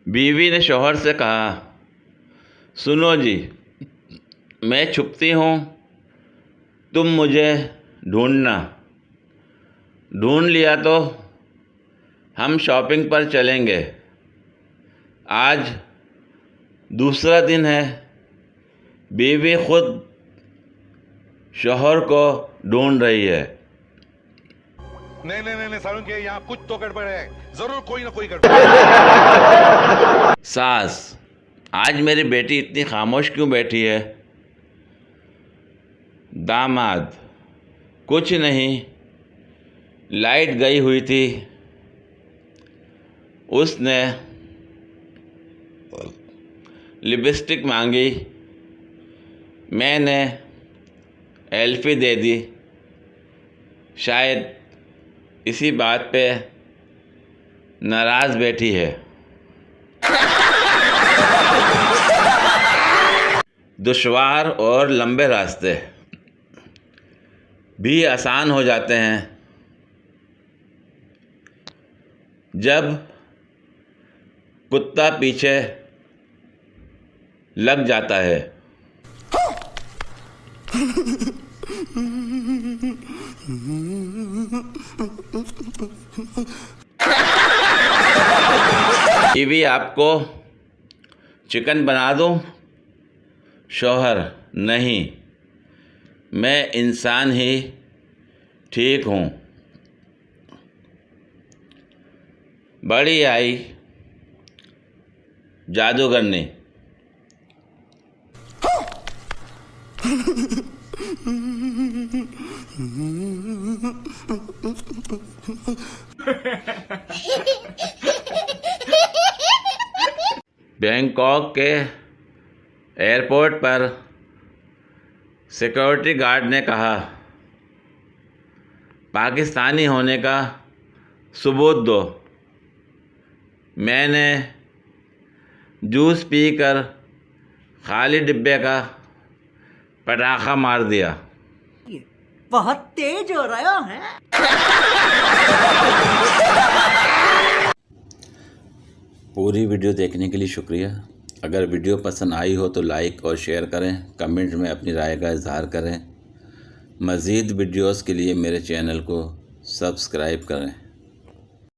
बीवी ने शौहर से कहा, सुनो जी, मैं छुपती हूँ, तुम मुझे ढूंढना। ढूंढ लिया तो हम शॉपिंग पर चलेंगे। आज दूसरा दिन है, बीवी खुद शौहर को ढूंढ रही है। नहीं सारुण के यहाँ कुछ तो गड़बड़ है, जरूर कोई ना कोई गड़बड़ है। सास, आज मेरी बेटी इतनी खामोश क्यों बैठी है? दामाद, कुछ नहीं, लाइट गई हुई थी, उसने लिपस्टिक मांगी, मैंने एल्फी दे दी। शायद इसी बात पे नाराज़ बैठी है। दुश्वार और लंबे रास्ते भी आसान हो जाते हैं जब कुत्ता पीछे लग जाता है। बीवी, आपको चिकन बना दूं? शौहर, नहीं, मैं इंसान ही ठीक हूँ। बड़ी आई जादूगरनी। बैंकॉक के एयरपोर्ट पर सिक्योरिटी गार्ड ने कहा, पाकिस्तानी होने का सबूत दो। मैंने जूस पीकर खाली डिब्बे का पटाखा मार दिया। बहुत तेज हो रहा है। पूरी वीडियो देखने के लिए शुक्रिया। अगर वीडियो पसंद आई हो तो लाइक और शेयर करें, कमेंट में अपनी राय का इजहार करें। मज़ीद वीडियोस के लिए मेरे चैनल को सब्सक्राइब करें।